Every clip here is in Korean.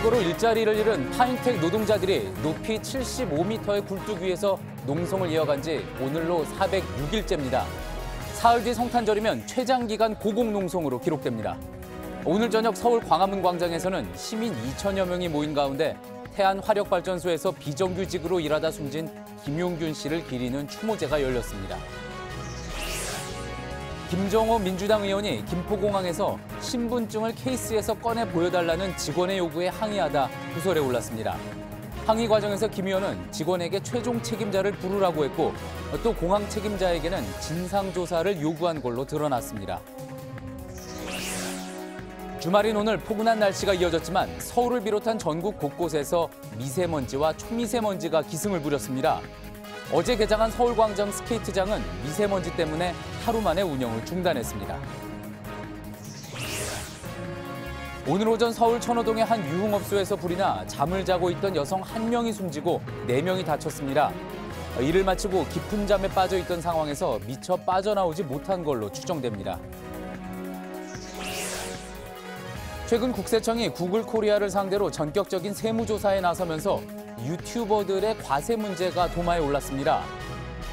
정리해고로 일자리를 잃은 파인텍 노동자들이 높이 75m의 굴뚝 위에서 농성을 이어간 지 오늘로 406일째입니다. 사흘 뒤 성탄절이면 최장기간 고공농성으로 기록됩니다. 오늘 저녁 서울 광화문 광장에서는 시민 2천여 명이 모인 가운데 태안 화력발전소에서 비정규직으로 일하다 숨진 김용균 씨를 기리는 추모제가 열렸습니다. 김정호 민주당 의원이 김포공항에서 신분증을 케이스에서 꺼내 보여달라는 직원의 요구에 항의하다 구설에 올랐습니다. 항의 과정에서 김 의원은 직원에게 최종 책임자를 부르라고 했고 또 공항 책임자에게는 진상조사를 요구한 걸로 드러났습니다. 주말인 오늘 포근한 날씨가 이어졌지만 서울을 비롯한 전국 곳곳에서 미세먼지와 초미세먼지가 기승을 부렸습니다. 어제 개장한 서울광장 스케이트장은 미세먼지 때문에 하루 만에 운영을 중단했습니다. 오늘 오전 서울 천호동의 한 유흥업소에서 불이 나 잠을 자고 있던 여성 1명이 숨지고 4명이 다쳤습니다. 일을 마치고 깊은 잠에 빠져 있던 상황에서 미처 빠져나오지 못한 걸로 추정됩니다. 최근 국세청이 구글 코리아를 상대로 전격적인 세무조사에 나서면서 유튜버들의 과세 문제가 도마에 올랐습니다.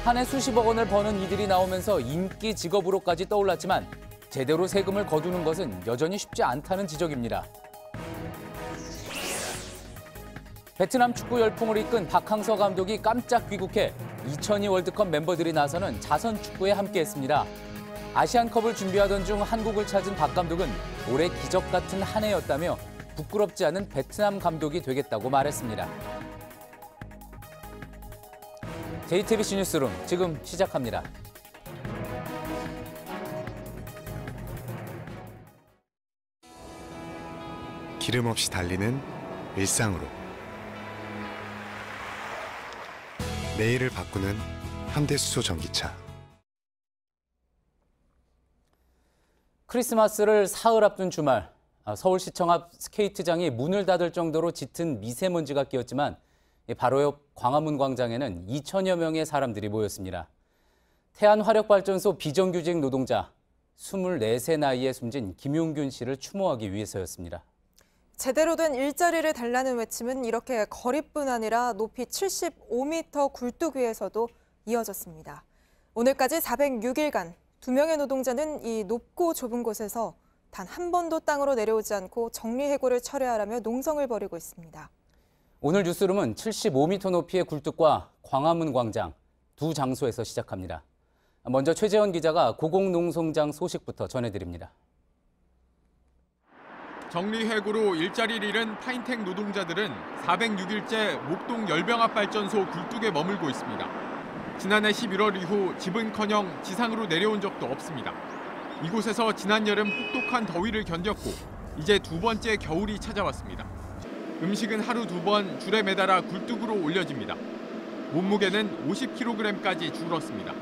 한 해 수십억 원을 버는 이들이 나오면서 인기 직업으로까지 떠올랐지만 제대로 세금을 거두는 것은 여전히 쉽지 않다는 지적입니다. 베트남 축구 열풍을 이끈 박항서 감독이 깜짝 귀국해 2002 월드컵 멤버들이 나서는 자선 축구에 함께했습니다. 아시안컵을 준비하던 중 한국을 찾은 박 감독은 올해 기적 같은 한 해였다며 부끄럽지 않은 베트남 감독이 되겠다고 말했습니다. JTBC 뉴스룸 지금 시작합니다. 기름 없이 달리는 일상으로 내일을 바꾸는 현대수소 전기차. 크리스마스를 사흘 앞둔 주말, 서울시청 앞 스케이트장이 문을 닫을 정도로 짙은 미세먼지가 끼었지만 바로 옆 광화문 광장에는 2천여 명의 사람들이 모였습니다. 태안 화력발전소 비정규직 노동자 24세 나이에 숨진 김용균 씨를 추모하기 위해서였습니다. 제대로 된 일자리를 달라는 외침은 이렇게 거리뿐 아니라 높이 75m 굴뚝 위에서도 이어졌습니다. 오늘까지 406일간 2명의 노동자는 이 높고 좁은 곳에서 단 한 번도 땅으로 내려오지 않고 정리해고를 철회하라며 농성을 벌이고 있습니다. 오늘 뉴스룸은 75m 높이의 굴뚝과 광화문 광장 두 장소에서 시작합니다. 먼저 최재원 기자가 고공농성장 소식부터 전해드립니다. 정리해고로 일자리를 잃은 파인텍 노동자들은 406일째 목동 열병합발전소 굴뚝에 머물고 있습니다. 지난해 11월 이후 집은커녕 지상으로 내려온 적도 없습니다. 이곳에서 지난 여름 혹독한 더위를 견뎠고 이제 두 번째 겨울이 찾아왔습니다. 음식은 하루 2번 줄에 매달아 굴뚝으로 올려집니다. 몸무게는 50kg까지 줄었습니다.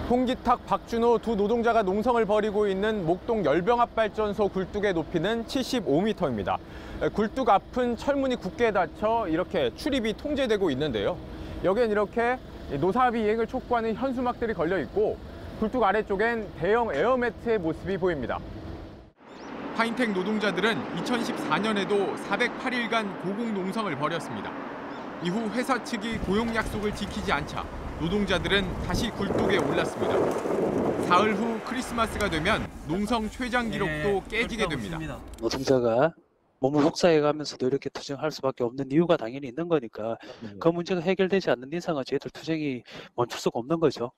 홍기탁, 박준호 두 노동자가 농성을 벌이고 있는 목동 열병합발전소 굴뚝의 높이는 75m입니다. 굴뚝 앞은 철문이 굳게 닫혀 이렇게 출입이 통제되고 있는데요. 여기엔 이렇게 노사비 이행을 촉구하는 현수막들이 걸려 있고 굴뚝 아래쪽엔 대형 에어매트의 모습이 보입니다. 파인텍 노동자들은 2014년에도 408일간 고공농성을 벌였습니다. 이후 회사 측이 고용 약속을 지키지 않자 노동자들은 다시 굴뚝에 올랐습니다. 사흘 후 크리스마스가 되면 농성 최장 기록도 깨지게 됩니다. 노동자가 몸을 혹사해가면서도 이렇게 투쟁할 수밖에 없는 이유가 당연히 있는 거니까 그 문제가 해결되지 않는 이상은 저희들 투쟁이 멈출 수가 없는 거죠.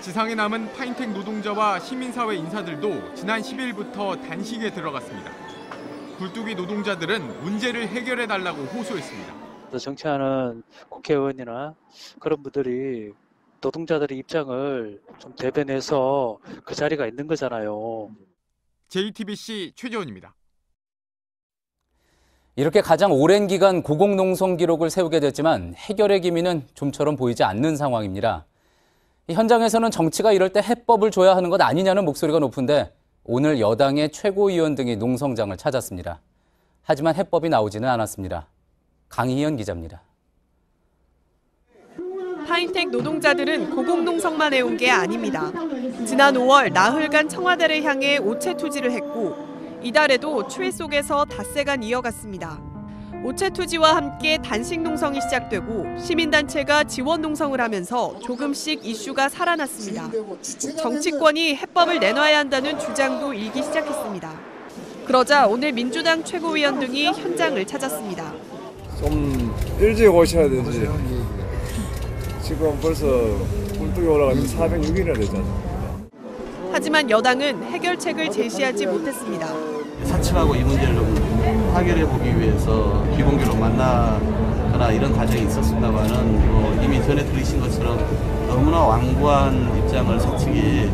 지상에 남은 파인텍 노동자와 시민사회 인사들도 지난 10일부터 단식에 들어갔습니다. 굴뚝이 노동자들은 문제를 해결해달라고 호소했습니다. 정치하는 국회의원이나 그런 분들이 노동자들의 입장을 좀 대변해서 그 자리가 있는 거잖아요. JTBC 최재원입니다. 이렇게 가장 오랜 기간 고공농성 기록을 세우게 됐지만 해결의 기미는 좀처럼 보이지 않는 상황입니다. 현장에서는 정치가 이럴 때 해법을 줘야 하는 것 아니냐는 목소리가 높은데 오늘 여당의 최고위원 등이 농성장을 찾았습니다. 하지만 해법이 나오지는 않았습니다. 강희연 기자입니다. 파인텍 노동자들은 고공농성만 해온 게 아닙니다. 지난 5월 나흘간 청와대를 향해 오체 투지를 했고 이달에도 추위 속에서 닷새간 이어갔습니다. 오체 투지와 함께 단식 농성이 시작되고 시민단체가 지원 농성을 하면서 조금씩 이슈가 살아났습니다. 정치권이 해법을 내놔야 한다는 주장도 일기 시작했습니다. 그러자 오늘 민주당 최고위원 등이 현장을 찾았습니다. 좀 일찍 오셔야 되지. 지금 벌써 굴뚝이 올라가면 406일이나 됐잖아요. 하지만 여당은 해결책을 제시하지 못했습니다. 사측하고 이 문제를 좀 해결해 보기 위해서 비공개로 만나거나 이런 과정이 있었습니다만은 이미 전에 들으신 것처럼 너무나 완고한 입장을 사측이.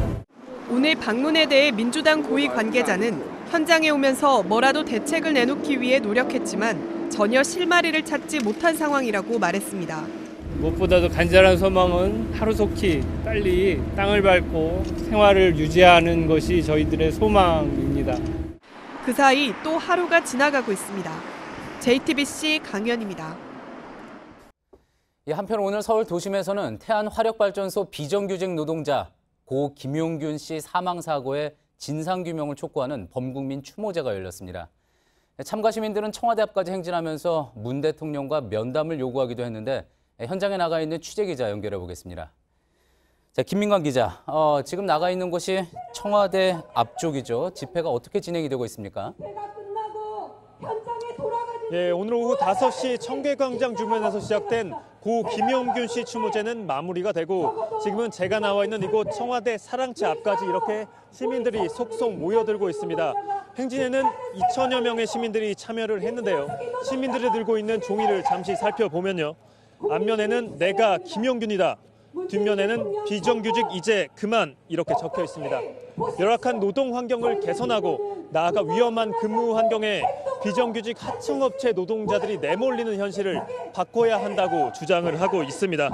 오늘 방문에 대해 민주당 고위 관계자는 현장에 오면서 뭐라도 대책을 내놓기 위해 노력했지만 전혀 실마리를 찾지 못한 상황이라고 말했습니다. 무엇보다도 간절한 소망은 하루속히 빨리 땅을 밟고 생활을 유지하는 것이 저희들의 소망입니다. 그 사이 또 하루가 지나가고 있습니다. JTBC 강연입니다. 한편 오늘 서울 도심에서는 태안화력발전소 비정규직 노동자 고 김용균 씨 사망 사고의 진상규명을 촉구하는 범국민 추모제가 열렸습니다. 참가 시민들은 청와대 앞까지 행진하면서 문 대통령과 면담을 요구하기도 했는데 현장에 나가 있는 취재기자 연결해 보겠습니다. 자, 김민관 기자, 지금 나가 있는 곳이 청와대 앞쪽이죠. 집회가 어떻게 진행이 되고 있습니까? 네, 오늘 오후 5시 청계광장 주변에서 시작된 고 김용균 씨 추모제는 마무리가 되고 지금은 제가 나와 있는 이곳 청와대 사랑채 앞까지 이렇게 시민들이 속속 모여들고 있습니다. 행진에는 2천여 명의 시민들이 참여를 했는데요. 시민들이 들고 있는 종이를 잠시 살펴보면요. 앞면에는 내가 김용균이다. 뒷면에는 비정규직 이제 그만 이렇게 적혀 있습니다. 열악한 노동 환경을 개선하고 나아가 위험한 근무 환경에 비정규직 하청업체 노동자들이 내몰리는 현실을 바꿔야 한다고 주장을 하고 있습니다.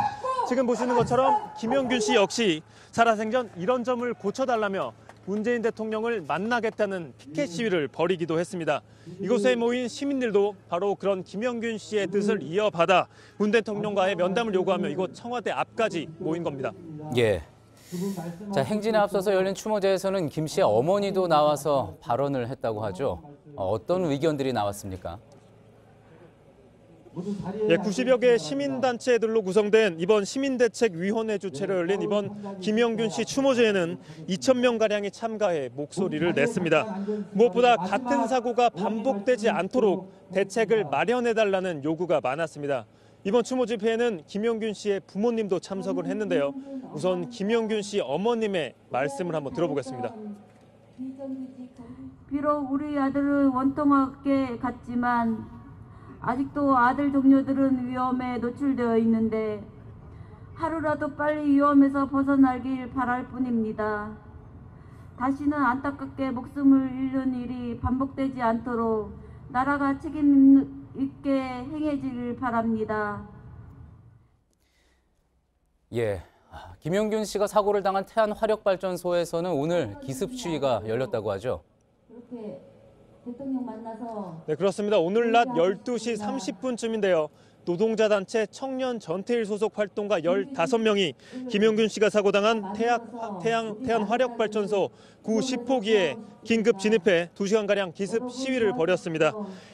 지금 보시는 것처럼 김용균 씨 역시 살아생전 이런 점을 고쳐달라며 문재인 대통령을 만나겠다는 피켓 시위를 벌이기도 했습니다. 이곳에 모인 시민들도 바로 그런 김용균 씨의 뜻을 이어받아 문 대통령과의 면담을 요구하며 이곳 청와대 앞까지 모인 겁니다. 예. 자, 행진에 앞서서 열린 추모제에서는 김 씨의 어머니도 나와서 발언을 했다고 하죠. 어떤 의견들이 나왔습니까? 예, 90여 개 시민단체들로 구성된 이번 시민대책위원회 주최로 열린 이번 김용균 씨 추모제에는 2,000명가량이 참가해 목소리를 냈습니다. 무엇보다 같은 사고가 반복되지 않도록 대책을 마련해달라는 요구가 많았습니다. 이번 추모 집회에는 김용균 씨의 부모님도 참석을 했는데요. 우선 김용균 씨 어머님의 말씀을 한번 들어보겠습니다. 비록 우리 아들은 원통하게 갔지만 아직도 아들 동료들은 위험에 노출되어 있는데 하루라도 빨리 위험에서 벗어나길 바랄 뿐입니다. 다시는 안타깝게 목숨을 잃는 일이 반복되지 않도록 나라가 책임 있게 행해지길 바랍니다. 예, 김용균 씨가 사고를 당한 태안화력발전소에서는 오늘 기습 시위가 열렸다고 하죠. 그렇게 대통령 만나서 네, 그렇습니다. 오늘 낮 12시 30분쯤인데요. 노동자 단체 청년 전태일 소속 활동가 15명이 김용균 씨가 사고당한 태안화력발전소 10호기에 긴급 진입해 2시간가량 기습 시위를 벌였습니다.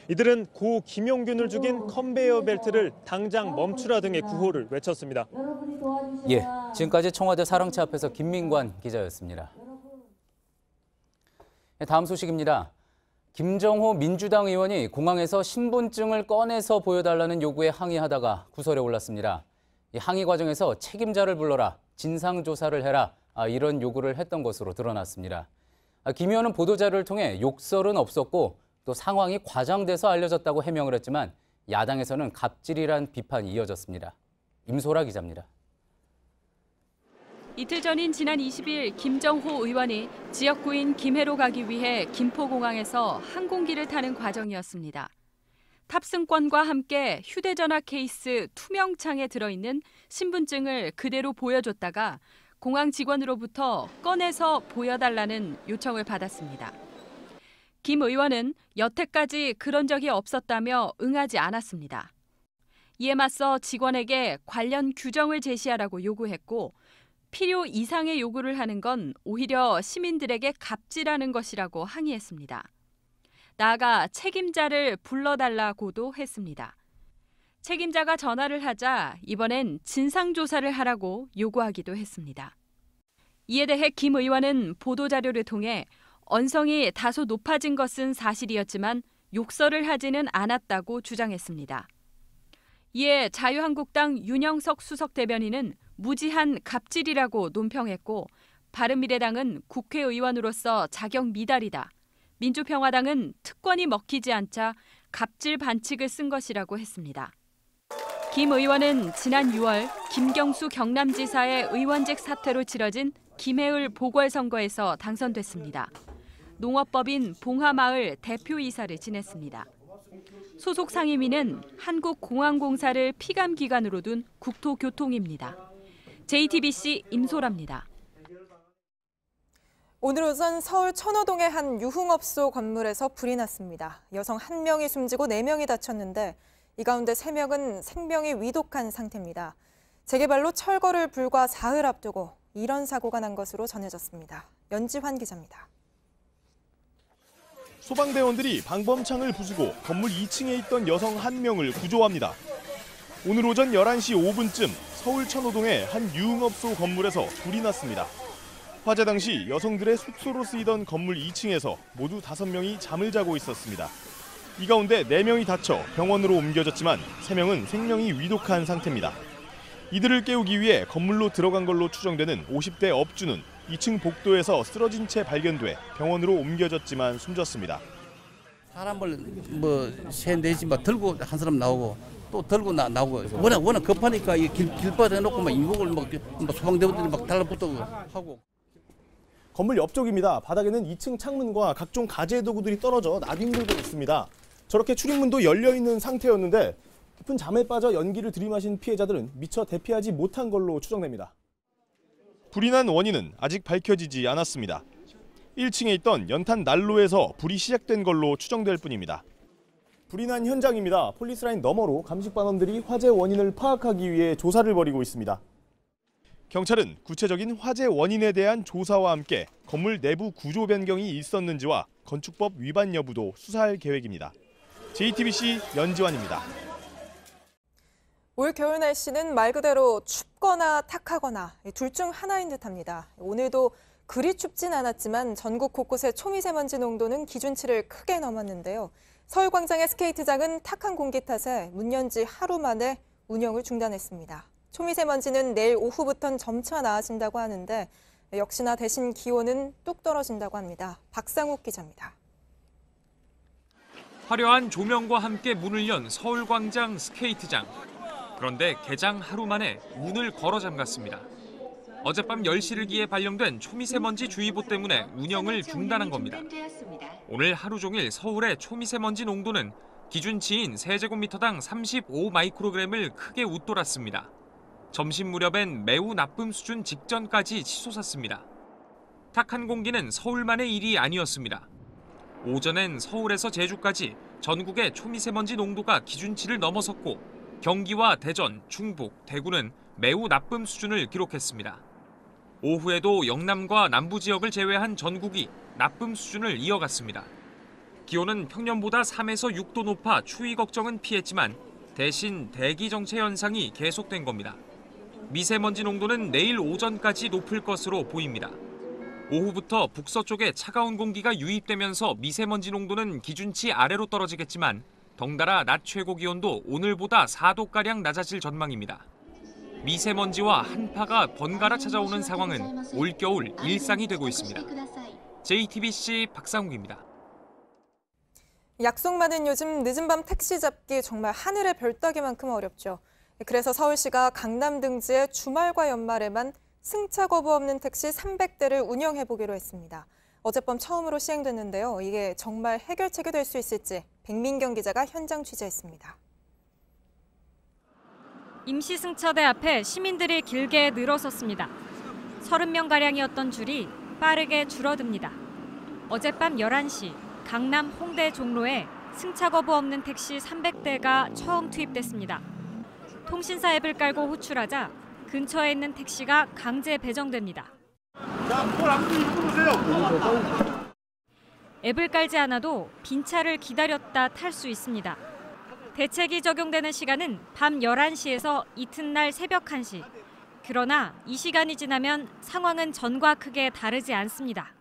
이들은 고 김용균을 죽인 컨베이어 벨트를 당장 멈추라 등의 구호를 외쳤습니다. 예, 지금까지 청와대 사랑채 앞에서 김민관 기자였습니다. 다음 소식입니다. 김정호 민주당 의원이 공항에서 신분증을 꺼내서 보여달라는 요구에 항의하다가 구설에 올랐습니다. 이 항의 과정에서 책임자를 불러라, 진상조사를 해라, 이런 요구를 했던 것으로 드러났습니다. 김 의원은 보도자료를 통해 욕설은 없었고 또 상황이 과장돼서 알려졌다고 해명을 했지만 야당에서는 갑질이란 비판이 이어졌습니다. 임소라 기자입니다. 이틀 전인 지난 20일 김정호 의원이 지역구인 김해로 가기 위해 김포공항에서 항공기를 타는 과정이었습니다. 탑승권과 함께 휴대전화 케이스 투명창에 들어있는 신분증을 그대로 보여줬다가 공항 직원으로부터 꺼내서 보여달라는 요청을 받았습니다. 김 의원은 여태까지 그런 적이 없었다며 응하지 않았습니다. 이에 맞서 직원에게 관련 규정을 제시하라고 요구했고 필요 이상의 요구를 하는 건 오히려 시민들에게 갑질하는 것이라고 항의했습니다. 나아가 책임자를 불러달라고도 했습니다. 책임자가 전화를 하자 이번엔 진상조사를 하라고 요구하기도 했습니다. 이에 대해 김 의원은 보도자료를 통해 언성이 다소 높아진 것은 사실이었지만 욕설을 하지는 않았다고 주장했습니다. 이에 자유한국당 윤영석 수석대변인은 무지한 갑질이라고 논평했고 바른미래당은 국회의원으로서 자격 미달이다. 민주평화당은 특권이 먹히지 않자 갑질 반칙을 쓴 것이라고 했습니다. 김 의원은 지난 6월 김경수 경남지사의 의원직 사퇴로 치러진 김해을 보궐선거에서 당선됐습니다. 농업법인 봉하마을 대표이사를 지냈습니다. 소속 상임위는 한국공항공사를 피감기관으로 둔 국토교통입니다. JTBC 임소라입니다. 오늘 오전 서울 천호동의 한 유흥업소 건물에서 불이 났습니다. 여성 1명이 숨지고 4명이 다쳤는데 이 가운데 3명은 생명이 위독한 상태입니다. 재개발로 철거를 불과 사흘 앞두고 이런 사고가 난 것으로 전해졌습니다. 연지환 기자입니다. 소방대원들이 방범창을 부수고 건물 2층에 있던 여성 1명을 구조합니다. 오늘 오전 11시 5분쯤 서울 천호동의 한 유흥업소 건물에서 불이 났습니다. 화재 당시 여성들의 숙소로 쓰이던 건물 2층에서 모두 5명이 잠을 자고 있었습니다. 이 가운데 4명이 다쳐 병원으로 옮겨졌지만 3명은 생명이 위독한 상태입니다. 이들을 깨우기 위해 건물로 들어간 걸로 추정되는 50대 업주는 2층 복도에서 쓰러진 채 발견돼 병원으로 옮겨졌지만 숨졌습니다. 사람을 세-네지 들고 한 사람 나오고 또 들고 나오고 워낙 급하니까 길바닥 해놓고 인공을 소방대원들이 달라붙고 하고. 건물 옆쪽입니다. 바닥에는 2층 창문과 각종 가재 도구들이 떨어져 나뒹굴고 있습니다. 저렇게 출입문도 열려 있는 상태였는데 깊은 잠에 빠져 연기를 들이마신 피해자들은 미처 대피하지 못한 걸로 추정됩니다. 불이 난 원인은 아직 밝혀지지 않았습니다. 1층에 있던 연탄 난로에서 불이 시작된 걸로 추정될 뿐입니다. 불이 난 현장입니다. 폴리스라인 너머로 감식반원들이 화재 원인을 파악하기 위해 조사를 벌이고 있습니다. 경찰은 구체적인 화재 원인에 대한 조사와 함께 건물 내부 구조 변경이 있었는지와 건축법 위반 여부도 수사할 계획입니다. JTBC 연지환입니다. 올 겨울 날씨는 말 그대로 춥거나 탁하거나 둘 중 하나인 듯합니다. 오늘도 그리 춥진 않았지만 전국 곳곳의 초미세먼지 농도는 기준치를 크게 넘었는데요. 서울광장의 스케이트장은 탁한 공기 탓에 문 연 지 하루 만에 운영을 중단했습니다. 초미세먼지는 내일 오후부터는 점차 나아진다고 하는데 역시나 대신 기온은 뚝 떨어진다고 합니다. 박상욱 기자입니다. 화려한 조명과 함께 문을 연 서울광장 스케이트장. 그런데 개장 하루 만에 문을 걸어 잠갔습니다. 어젯밤 10시를 기해 발령된 초미세먼지 주의보 때문에 운영을 중단한 겁니다. 오늘 하루 종일 서울의 초미세먼지 농도는 기준치인 세제곱미터당 35 마이크로그램을 크게 웃돌았습니다. 점심 무렵엔 매우 나쁨 수준 직전까지 치솟았습니다. 탁한 공기는 서울만의 일이 아니었습니다. 오전엔 서울에서 제주까지 전국의 초미세먼지 농도가 기준치를 넘어섰고 경기와 대전, 충북, 대구는 매우 나쁨 수준을 기록했습니다. 오후에도 영남과 남부 지역을 제외한 전국이 나쁨 수준을 이어갔습니다. 기온은 평년보다 3에서 6도 높아 추위 걱정은 피했지만 대신 대기 정체 현상이 계속된 겁니다. 미세먼지 농도는 내일 오전까지 높을 것으로 보입니다. 오후부터 북서쪽에 차가운 공기가 유입되면서 미세먼지 농도는 기준치 아래로 떨어지겠지만 덩달아 낮 최고 기온도 오늘보다 4도가량 낮아질 전망입니다. 미세먼지와 한파가 번갈아 찾아오는 상황은 올겨울 일상이 되고 있습니다. JTBC 박상욱입니다. 약속 많은 요즘 늦은 밤 택시 잡기 정말 하늘의 별 따기만큼 어렵죠. 그래서 서울시가 강남 등지에 주말과 연말에만 승차 거부 없는 택시 300대를 운영해보기로 했습니다. 어젯밤 처음으로 시행됐는데요. 이게 정말 해결책이 될 수 있을지 백민경 기자가 현장 취재했습니다. 임시승차대 앞에 시민들이 길게 늘어섰습니다. 30명가량이었던 줄이 빠르게 줄어듭니다. 어젯밤 11시 강남 홍대 종로에 승차 거부 없는 택시 300대가 처음 투입됐습니다. 통신사 앱을 깔고 호출하자 근처에 있는 택시가 강제 배정됩니다. 앱을 깔지 않아도 빈 차를 기다렸다 탈 수 있습니다. 대책이 적용되는 시간은 밤 11시에서 이튿날 새벽 1시. 그러나 이 시간이 지나면 상황은 전과 크게 다르지 않습니다.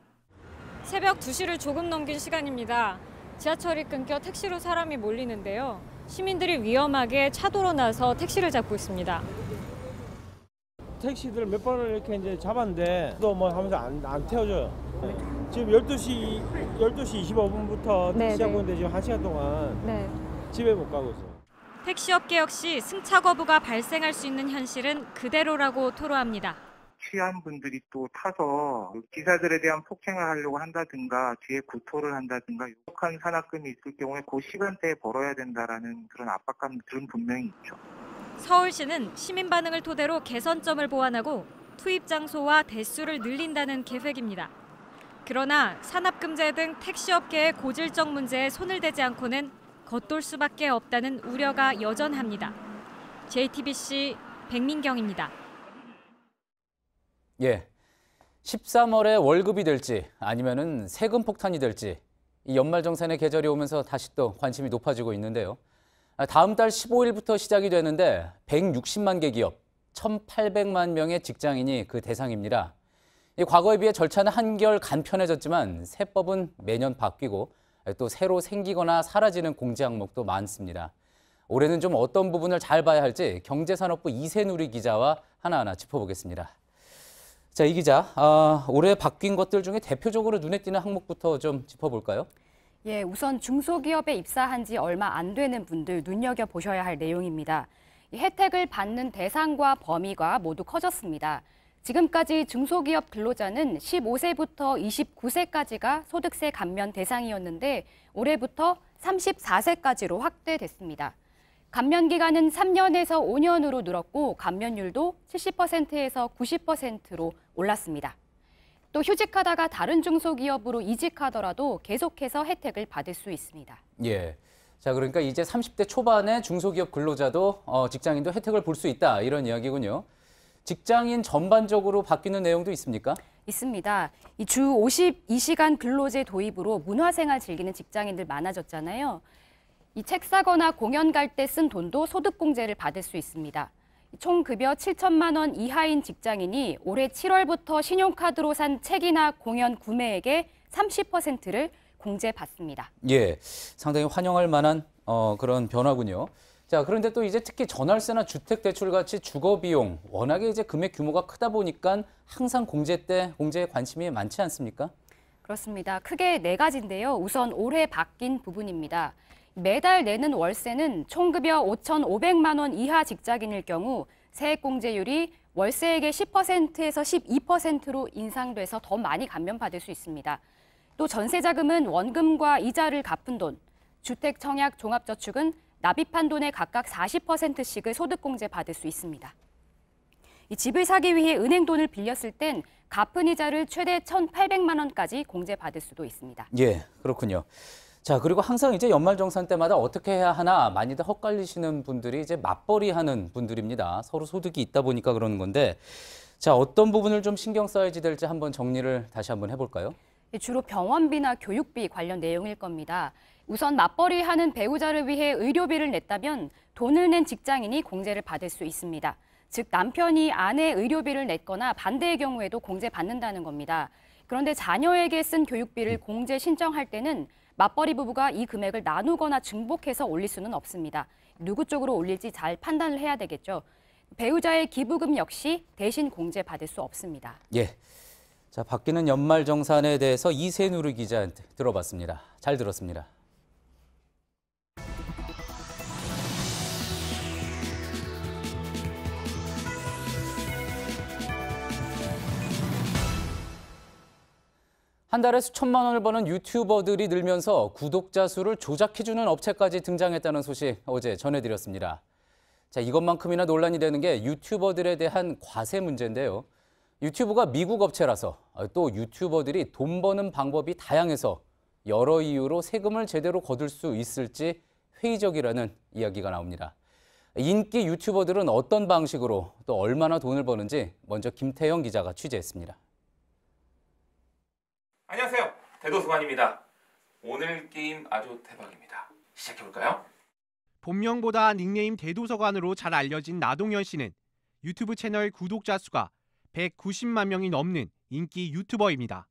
새벽 2시를 조금 넘긴 시간입니다. 지하철이 끊겨 택시로 사람이 몰리는데요. 시민들이 위험하게 차도로 나서 택시를 잡고 있습니다. 택시들 몇 번을 이렇게 이제 잡았는데 또 뭐 하면서 안 태워줘요. 지금 12시 25분부터 택시 잡고 있는데 지금 1시간 동안 집에 못 가고 있어요. 택시업계 역시 승차 거부가 발생할 수 있는 현실은 그대로라고 토로합니다. 취한 분들이 또 타서 기사들에 대한 폭행을 하려고 한다든가 뒤에 구토를 한다든가 유혹한 산악금이 있을 경우에 그 시간대에 벌어야 된다라는 그런 압박감들은 분명히 있죠. 서울시는 시민 반응을 토대로 개선점을 보완하고 투입 장소와 대수를 늘린다는 계획입니다. 그러나 산업금제 등 택시업계의 고질적 문제에 손을 대지 않고는 겉돌 수밖에 없다는 우려가 여전합니다. JTBC 백민경입니다. 예, 13월에 월급이 될지 아니면은 세금 폭탄이 될지 이 연말정산의 계절이 오면서 다시 또 관심이 높아지고 있는데요. 다음 달 15일부터 시작이 되는데 160만 개 기업, 1,800만 명의 직장인이 그 대상입니다. 과거에 비해 절차는 한결 간편해졌지만 세법은 매년 바뀌고 또 새로 생기거나 사라지는 공제 항목도 많습니다. 올해는 좀 어떤 부분을 잘 봐야 할지 경제산업부 이세누리 기자와 하나하나 짚어보겠습니다. 자, 이 기자, 올해 바뀐 것들 중에 대표적으로 눈에 띄는 항목부터 좀 짚어볼까요? 예, 우선 중소기업에 입사한 지 얼마 안 되는 분들 눈여겨보셔야 할 내용입니다. 이 혜택을 받는 대상과 범위가 모두 커졌습니다. 지금까지 중소기업 근로자는 15세부터 29세까지가 소득세 감면 대상이었는데 올해부터 34세까지로 확대됐습니다. 감면 기간은 3년에서 5년으로 늘었고 감면율도 70%에서 90%로 올랐습니다. 또 휴직하다가 다른 중소기업으로 이직하더라도 계속해서 혜택을 받을 수 있습니다. 예. 자, 그러니까 이제 30대 초반의 중소기업 근로자도 직장인도 혜택을 볼 수 있다 이런 이야기군요. 직장인 전반적으로 바뀌는 내용도 있습니까? 있습니다. 이 주 52시간 근로제 도입으로 문화생활 즐기는 직장인들 많아졌잖아요. 이 책 사거나 공연 갈 때 쓴 돈도 소득공제를 받을 수 있습니다. 총 급여 7천만 원 이하인 직장인이 올해 7월부터 신용카드로 산 책이나 공연 구매액의 30%를 공제받습니다. 예, 상당히 환영할 만한 그런 변화군요. 자, 그런데 또 이제 특히 전월세나 주택대출 같이 주거비용, 워낙에 이제 금액 규모가 크다 보니까 항상 공제에 관심이 많지 않습니까? 그렇습니다. 크게 4가지인데요. 우선 올해 바뀐 부분입니다. 매달 내는 월세는 총급여 5,500만 원 이하 직장인일 경우 세액공제율이 월세액의 10%에서 12%로 인상돼서 더 많이 감면받을 수 있습니다. 또 전세자금은 원금과 이자를 갚은 돈, 주택청약 종합저축은 납입한 돈의 각각 40%씩을 소득공제 받을 수 있습니다. 이 집을 사기 위해 은행 돈을 빌렸을 땐 갚은 이자를 최대 1,800만 원까지 공제받을 수도 있습니다. 예, 그렇군요. 자, 그리고 항상 이제 연말정산 때마다 어떻게 해야 하나 많이들 헛갈리시는 분들이 이제 맞벌이 하는 분들입니다. 서로 소득이 있다 보니까 그러는 건데, 자, 어떤 부분을 좀 신경 써야지 될지 한번 정리를 다시 한번 해볼까요? 주로 병원비나 교육비 관련 내용일 겁니다. 우선 맞벌이 하는 배우자를 위해 의료비를 냈다면 돈을 낸 직장인이 공제를 받을 수 있습니다. 즉 남편이 아내 의료비를 냈거나 반대의 경우에도 공제받는다는 겁니다. 그런데 자녀에게 쓴 교육비를 공제 신청할 때는 맞벌이 부부가 이 금액을 나누거나 중복해서 올릴 수는 없습니다. 누구 쪽으로 올릴지 잘 판단을 해야 되겠죠. 배우자의 기부금 역시 대신 공제받을 수 없습니다. 예. 자, 바뀌는 연말정산에 대해서 이세누리 기자한테 들어봤습니다. 잘 들었습니다. 한 달에 수천만 원을 버는 유튜버들이 늘면서 구독자 수를 조작해주는 업체까지 등장했다는 소식 어제 전해드렸습니다. 자, 이것만큼이나 논란이 되는 게 유튜버들에 대한 과세 문제인데요. 유튜브가 미국 업체라서 또 유튜버들이 돈 버는 방법이 다양해서 여러 이유로 세금을 제대로 거둘 수 있을지 회의적이라는 이야기가 나옵니다. 인기 유튜버들은 어떤 방식으로 또 얼마나 돈을 버는지 먼저 김태형 기자가 취재했습니다. 안녕하세요. 대도수관입니다. 오늘 게임 아주 대박입니다. 시작해볼까요? 본명보다 닉네임 대도서관으로 잘 알려진 나동현 씨는 유튜브 채널 구독자 수가 190만 명이 넘는 인기 유튜버입니다.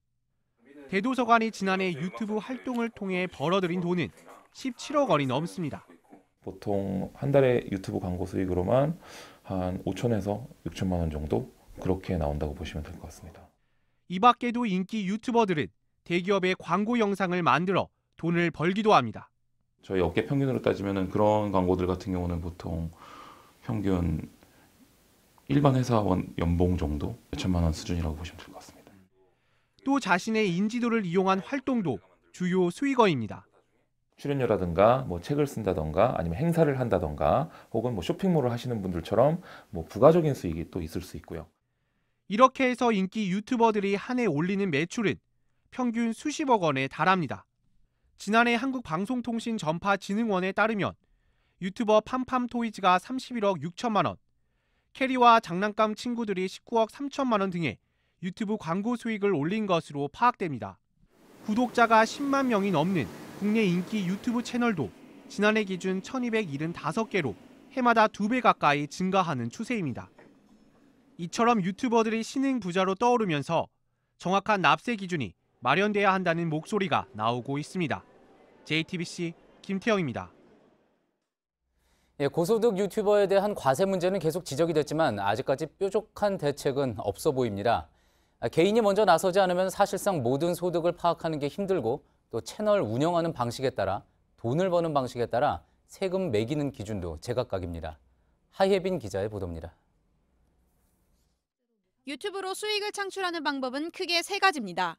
대도서관이 지난해 유튜브 활동을 통해 벌어들인 돈은 17억 원이 넘습니다. 보통 한 달에 유튜브 광고 수익으로만 한 5천에서 6천만 원 정도 그렇게 나온다고 보시면 될 것 같습니다. 이 밖에도 인기 유튜버들은 대기업의 광고 영상을 만들어 돈을 벌기도 합니다. 저희 업계 평균으로 따지면 그런 광고들 같은 경우는 보통 평균 일반 회사원 연봉 정도 몇천만 원 수준이라고 보시면 될 것 같습니다. 또 자신의 인지도를 이용한 활동도 주요 수익원입니다. 출연료라든가 뭐 책을 쓴다던가 아니면 행사를 한다던가 혹은 뭐 쇼핑몰을 하시는 분들처럼 뭐 부가적인 수익이 또 있을 수 있고요. 이렇게 해서 인기 유튜버들이 한 해 올리는 매출은 평균 수십억 원에 달합니다. 지난해 한국방송통신전파진흥원에 따르면 유튜버 팜팜토이즈가 31억 6천만 원, 캐리와 장난감 친구들이 19억 3천만 원 등의 유튜브 광고 수익을 올린 것으로 파악됩니다. 구독자가 10만 명이 넘는 국내 인기 유튜브 채널도 지난해 기준 1275개로 해마다 2배 가까이 증가하는 추세입니다. 이처럼 유튜버들이 신흥 부자로 떠오르면서 정확한 납세 기준이 마련돼야 한다는 목소리가 나오고 있습니다. JTBC 김태영입니다. 고소득 유튜버에 대한 과세 문제는 계속 지적이 됐지만 아직까지 뾰족한 대책은 없어 보입니다. 개인이 먼저 나서지 않으면 사실상 모든 소득을 파악하는 게 힘들고 또 채널 운영하는 방식에 따라 돈을 버는 방식에 따라 세금 매기는 기준도 제각각입니다. 하예빈 기자의 보도입니다. 유튜브로 수익을 창출하는 방법은 크게 세 가지입니다.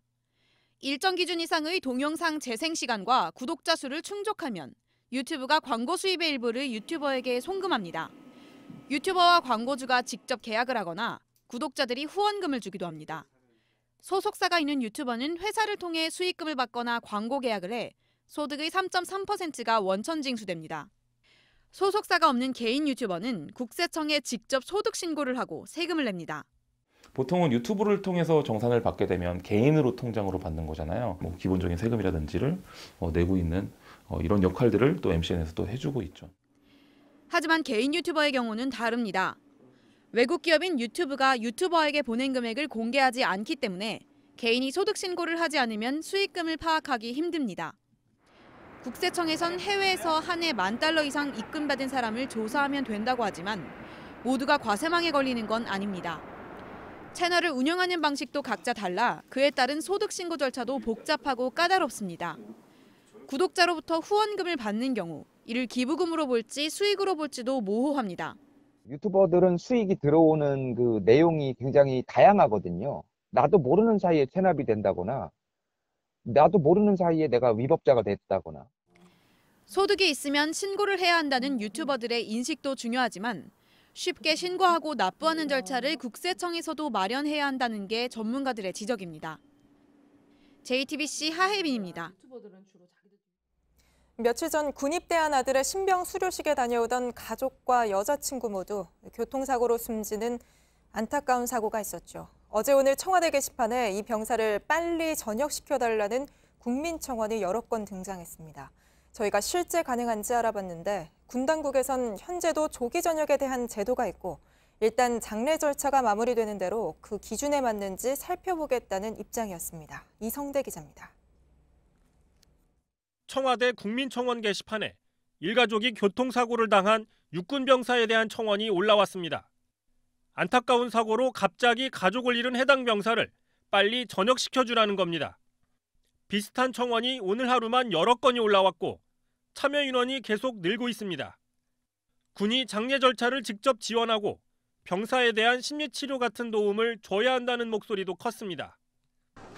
일정 기준 이상의 동영상 재생 시간과 구독자 수를 충족하면 유튜브가 광고 수입의 일부를 유튜버에게 송금합니다. 유튜버와 광고주가 직접 계약을 하거나 구독자들이 후원금을 주기도 합니다. 소속사가 있는 유튜버는 회사를 통해 수익금을 받거나 광고 계약을 해 소득의 3.3%가 원천 징수됩니다. 소속사가 없는 개인 유튜버는 국세청에 직접 소득 신고를 하고 세금을 냅니다. 보통은 유튜브를 통해서 정산을 받게 되면 개인으로 통장으로 받는 거잖아요. 뭐 기본적인 세금이라든지를 내고 있는 이런 역할들을 또 MCN에서 또 해주고 있죠. 하지만 개인 유튜버의 경우는 다릅니다. 외국 기업인 유튜브가 유튜버에게 보낸 금액을 공개하지 않기 때문에 개인이 소득 신고를 하지 않으면 수익금을 파악하기 힘듭니다. 국세청에선 해외에서 한 해 $10,000 이상 입금받은 사람을 조사하면 된다고 하지만 모두가 과세망에 걸리는 건 아닙니다. 채널을 운영하는 방식도 각자 달라 그에 따른 소득 신고 절차도 복잡하고 까다롭습니다. 구독자로부터 후원금을 받는 경우 이를 기부금으로 볼지 수익으로 볼지도 모호합니다. 유튜버들은 수익이 들어오는 그 내용이 굉장히 다양하거든요. 나도 모르는 사이에 체납이 된다거나 나도 모르는 사이에 내가 위법자가 됐다거나. 소득이 있으면 신고를 해야 한다는 유튜버들의 인식도 중요하지만 쉽게 신고하고 납부하는 절차를 국세청에서도 마련해야 한다는 게 전문가들의 지적입니다. JTBC 하혜빈입니다. 며칠 전 군입대한 아들의 신병 수료식에 다녀오던 가족과 여자친구 모두 교통사고로 숨지는 안타까운 사고가 있었죠. 어제 오늘 청와대 게시판에 이 병사를 빨리 전역시켜달라는 국민청원이 여러 건 등장했습니다. 저희가 실제 가능한지 알아봤는데 군 당국에선 현재도 조기 전역에 대한 제도가 있고 일단 장례 절차가 마무리되는 대로 그 기준에 맞는지 살펴보겠다는 입장이었습니다. 이성대 기자입니다. 청와대 국민청원 게시판에 일가족이 교통사고를 당한 육군병사에 대한 청원이 올라왔습니다. 안타까운 사고로 갑자기 가족을 잃은 해당 병사를 빨리 전역시켜주라는 겁니다. 비슷한 청원이 오늘 하루만 여러 건이 올라왔고 참여 인원이 계속 늘고 있습니다. 군이 장례 절차를 직접 지원하고 병사에 대한 심리치료 같은 도움을 줘야 한다는 목소리도 컸습니다.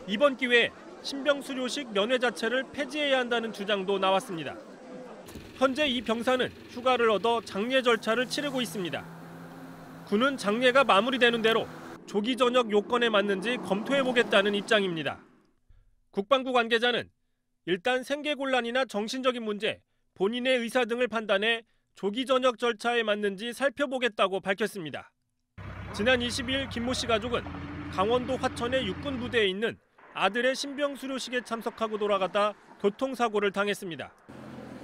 이번 기회에 신병 수료식 면회 자체를 폐지해야 한다는 주장도 나왔습니다. 현재 이 병사는 휴가를 얻어 장례 절차를 치르고 있습니다. 군은 장례가 마무리되는 대로 조기 전역 요건에 맞는지 검토해보겠다는 입장입니다. 국방부 관계자는 일단 생계곤란이나 정신적인 문제, 본인의 의사 등을 판단해 조기 전역 절차에 맞는지 살펴보겠다고 밝혔습니다. 지난 22일 김모 씨 가족은 강원도 화천의 육군 부대에 있는 아들의 신병 수료식에 참석하고 돌아가다 교통사고를 당했습니다.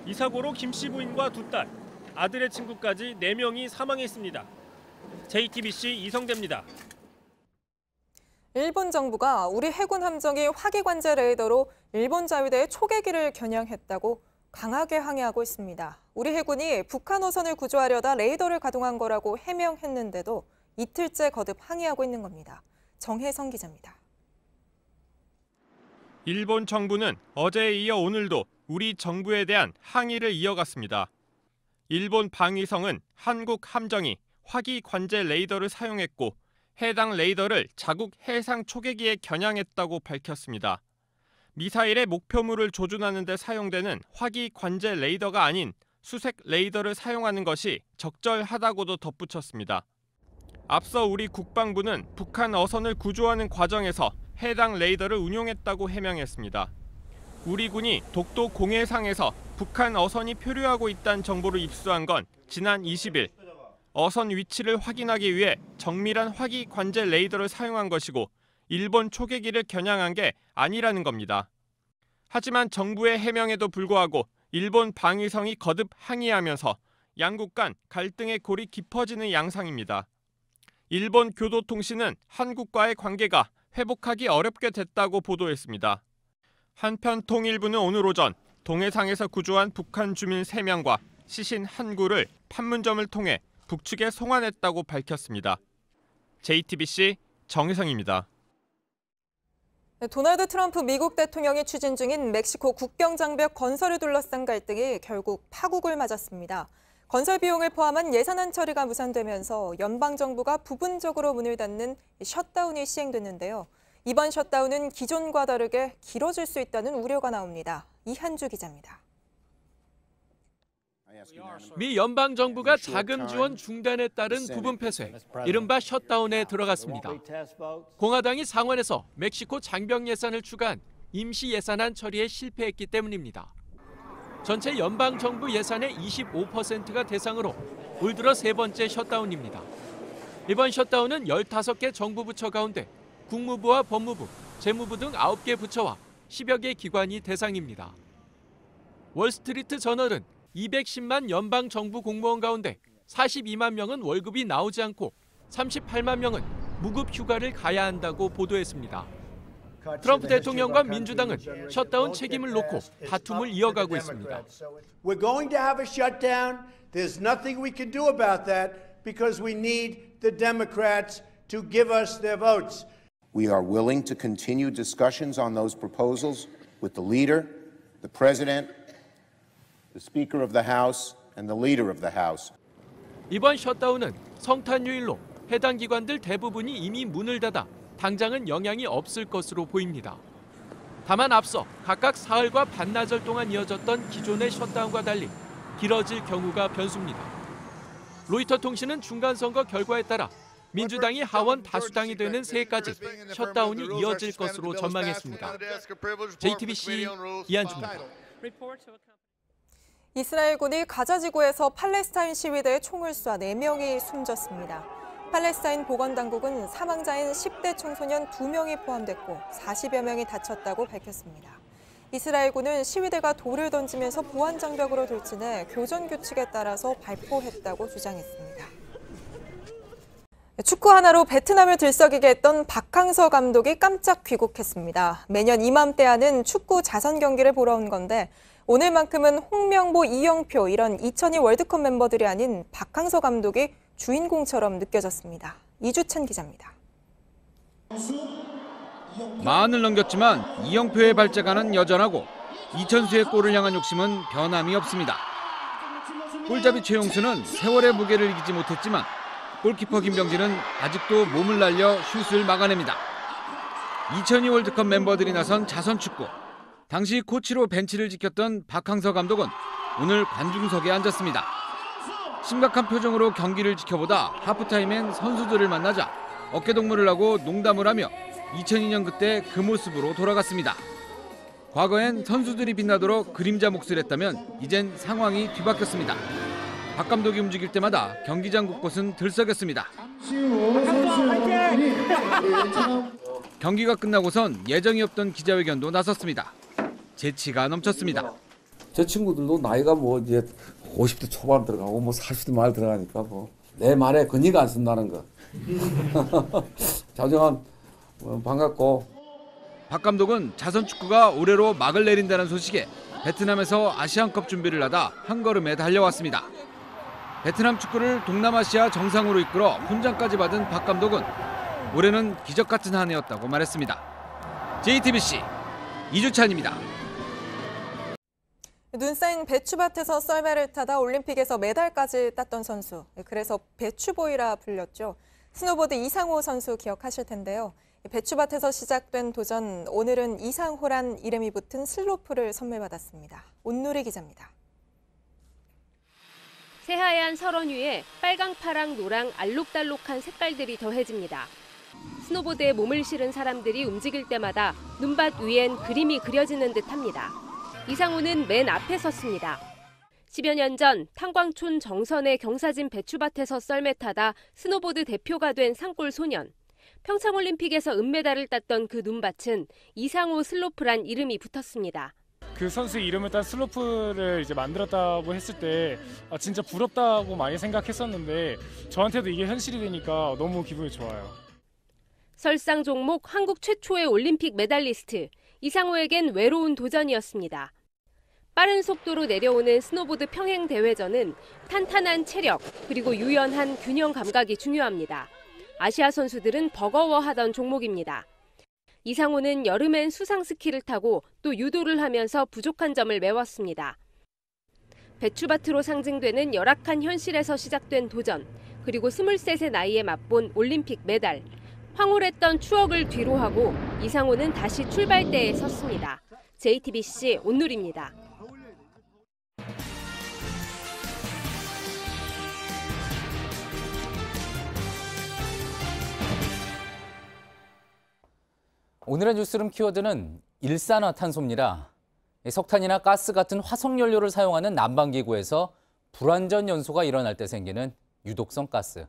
이 사고로 김 씨 부인과 두 딸, 아들의 친구까지 4명이 사망했습니다. JTBC 이성대입니다. 일본 정부가 우리 해군 함정이 화기관제 레이더로 일본 자위대의 초계기를 겨냥했다고 강하게 항의하고 있습니다. 우리 해군이 북한 어선을 구조하려다 레이더를 가동한 거라고 해명했는데도 이틀째 거듭 항의하고 있는 겁니다. 정혜성 기자입니다. 일본 정부는 어제에 이어 오늘도 우리 정부에 대한 항의를 이어갔습니다. 일본 방위성은 한국 함정이 화기관제 레이더를 사용했고 해당 레이더를 자국 해상 초계기에 겨냥했다고 밝혔습니다. 미사일의 목표물을 조준하는 데 사용되는 화기관제 레이더가 아닌 수색 레이더를 사용하는 것이 적절하다고도 덧붙였습니다. 앞서 우리 국방부는 북한 어선을 구조하는 과정에서 해당 레이더를 운용했다고 해명했습니다. 우리 군이 독도 공해상에서 북한 어선이 표류하고 있다는 정보를 입수한 건 지난 20일. 어선 위치를 확인하기 위해 정밀한 화기관제 레이더를 사용한 것이고 일본 초계기를 겨냥한 게 아니라는 겁니다. 하지만 정부의 해명에도 불구하고 일본 방위성이 거듭 항의하면서 양국 간 갈등의 골이 깊어지는 양상입니다. 일본 교도통신은 한국과의 관계가 회복하기 어렵게 됐다고 보도했습니다. 한편 통일부는 오늘 오전 동해상에서 구조한 북한 주민 3명과 시신 한 구를 판문점을 통해 북측에 송환했다고 밝혔습니다. JTBC 정혜성입니다. 도널드 트럼프 미국 대통령이 추진 중인 멕시코 국경장벽 건설을 둘러싼 갈등이 결국 파국을 맞았습니다. 건설 비용을 포함한 예산안 처리가 무산되면서 연방정부가 부분적으로 문을 닫는 셧다운이 시행됐는데요. 이번 셧다운은 기존과 다르게 길어질 수 있다는 우려가 나옵니다. 이한주 기자입니다. 미 연방정부가 자금 지원 중단에 따른 부분 폐쇄, 이른바 셧다운에 들어갔습니다. 공화당이 상원에서 멕시코 장벽 예산을 추가한 임시 예산안 처리에 실패했기 때문입니다. 전체 연방정부 예산의 25%가 대상으로 올 들어 세 번째 셧다운입니다. 이번 셧다운은 15개 정부 부처 가운데 국무부와 법무부, 재무부 등 9개 부처와 10여 개 기관이 대상입니다. 월스트리트 저널은 210만 연방 정부 공무원 가운데 42만 명은 월급이 나오지 않고 38만 명은 무급 휴가를 가야 한다고 보도했습니다. 트럼프 대통령과 민주당은 셧다운 책임을 놓고 다툼을 이어가고 있습니다. We're going to have a shutdown. There's nothing we can do about that because we need the Democrats to give us their votes. We are willing to continue discussions on those proposals with the leader, the president, the Speaker of the House, and the Leader of the House. 이번 셧다운은 성탄휴일로 해당 기관들 대부분이 이미 문을 닫아 당장은 영향이 없을 것으로 보입니다. 다만 앞서 각각 사흘과 반나절 동안 이어졌던 기존의 셧다운과 달리 길어질 경우가 변수입니다. 로이터 통신은 중간선거 결과에 따라 민주당이 하원 다수당이 되는 새해까지 셧다운이 이어질 것으로 전망했습니다. JTBC 이한주입니다. 이스라엘군이 가자 지구에서 팔레스타인 시위대에 총을 쏴 4명이 숨졌습니다. 팔레스타인 보건당국은 사망자인 10대 청소년 2명이 포함됐고 40여 명이 다쳤다고 밝혔습니다. 이스라엘군은 시위대가 돌을 던지면서 보안장벽으로 돌진해 교전규칙에 따라서 발포했다고 주장했습니다. 축구 하나로 베트남을 들썩이게 했던 박항서 감독이 깜짝 귀국했습니다. 매년 이맘때 하는 축구 자선 경기를 보러 온 건데 오늘만큼은 홍명보, 이영표 이런 2002 월드컵 멤버들이 아닌 박항서 감독이 주인공처럼 느껴졌습니다. 이주찬 기자입니다. 마흔을 넘겼지만 이영표의 발재간은 여전하고 이천수의 골을 향한 욕심은 변함이 없습니다. 골잡이 최용수는 세월의 무게를 이기지 못했지만 골키퍼 김병진은 아직도 몸을 날려 슛을 막아냅니다. 2002 월드컵 멤버들이 나선 자선축구. 당시 코치로 벤치를 지켰던 박항서 감독은 오늘 관중석에 앉았습니다. 심각한 표정으로 경기를 지켜보다 하프타임엔 선수들을 만나자 어깨동무를 하고 농담을 하며 2002년 그때 그 모습으로 돌아갔습니다. 과거엔 선수들이 빛나도록 그림자 몫을 했다면 이젠 상황이 뒤바뀌었습니다. 박 감독이 움직일 때마다 경기장 곳곳은 들썩였습니다. 경기가 끝나고선 예정이 없던 기자회견도 나섰습니다. 재치가 넘쳤습니다. 제 친구들도 나이가 뭐 이제 50대 초반 들어가고 뭐 40대 말 들어가니까 뭐 내 말에 권위가 안 쓴다는 거. 자정한 반갑고. 박 감독은 자선 축구가 올해로 막을 내린다는 소식에 베트남에서 아시안컵 준비를 하다 한 걸음에 달려왔습니다. 베트남 축구를 동남아시아 정상으로 이끌어 훈장까지 받은 박 감독은 올해는 기적 같은 한 해였다고 말했습니다. JTBC 이주찬입니다. 눈 쌓인 배추밭에서 썰매를 타다 올림픽에서 메달까지 땄던 선수. 그래서 배추보이라 불렸죠. 스노보드 이상호 선수 기억하실 텐데요. 배추밭에서 시작된 도전, 오늘은 이상호란 이름이 붙은 슬로프를 선물받았습니다. 온누리 기자입니다. 새하얀 설원 위에 빨강, 파랑, 노랑, 알록달록한 색깔들이 더해집니다. 스노보드에 몸을 실은 사람들이 움직일 때마다 눈밭 위엔 그림이 그려지는 듯합니다. 이상호는 맨 앞에 섰습니다. 10여 년 전 탄광촌 정선의 경사진 배추밭에서 썰매 타다 스노보드 대표가 된 산골 소년. 평창올림픽에서 은메달을 땄던 그 눈밭은 이상호 슬로프란 이름이 붙었습니다. 그 선수의 이름을 딴 슬로프를 이제 만들었다고 했을 때 진짜 부럽다고 많이 생각했었는데 저한테도 이게 현실이 되니까 너무 기분이 좋아요. 설상 종목 한국 최초의 올림픽 메달리스트. 이상호에겐 외로운 도전이었습니다. 빠른 속도로 내려오는 스노보드 평행 대회전은 탄탄한 체력 그리고 유연한 균형 감각이 중요합니다. 아시아 선수들은 버거워하던 종목입니다. 이상호는 여름엔 수상 스키를 타고 또 유도를 하면서 부족한 점을 메웠습니다. 배추밭으로 상징되는 열악한 현실에서 시작된 도전, 그리고 23세 나이에 맛본 올림픽 메달. 황홀했던 추억을 뒤로하고 이상호는 다시 출발대에 섰습니다. JTBC 온누리입니다. 오늘의 뉴스룸 키워드는 일산화탄소입니다. 석탄이나 가스 같은 화석연료를 사용하는 난방기구에서 불완전 연소가 일어날 때 생기는 유독성 가스.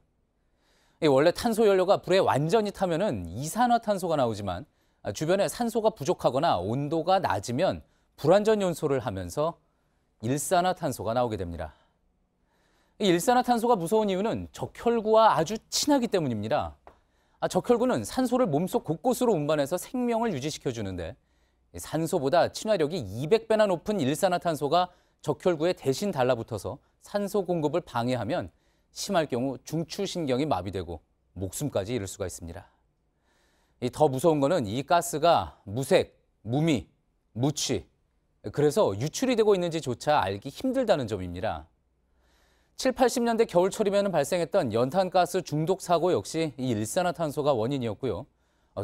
원래 탄소연료가 불에 완전히 타면은 이산화탄소가 나오지만 주변에 산소가 부족하거나 온도가 낮으면 불완전 연소를 하면서 일산화탄소가 나오게 됩니다. 일산화탄소가 무서운 이유는 적혈구와 아주 친하기 때문입니다. 적혈구는 산소를 몸속 곳곳으로 운반해서 생명을 유지시켜주는데 산소보다 친화력이 200배나 높은 일산화탄소가 적혈구에 대신 달라붙어서 산소 공급을 방해하면 심할 경우 중추신경이 마비되고 목숨까지 잃을 수가 있습니다. 더 무서운 거는 이 가스가 무색, 무미, 무취, 그래서 유출이 되고 있는지조차 알기 힘들다는 점입니다. 7, 80년대 겨울철이면 발생했던 연탄가스 중독 사고 역시 이 일산화탄소가 원인이었고요.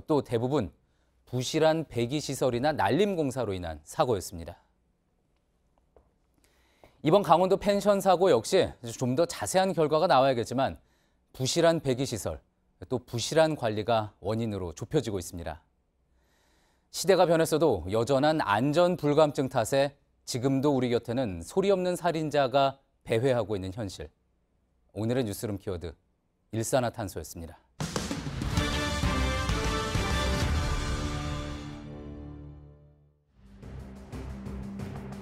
또 대부분 부실한 배기시설이나 난림공사로 인한 사고였습니다. 이번 강원도 펜션 사고 역시 좀 더 자세한 결과가 나와야겠지만 부실한 배기시설, 또 부실한 관리가 원인으로 좁혀지고 있습니다. 시대가 변했어도 여전한 안전 불감증 탓에 지금도 우리 곁에는 소리 없는 살인자가 배회하고 있는 현실. 오늘의 뉴스룸 키워드, 일산화탄소였습니다.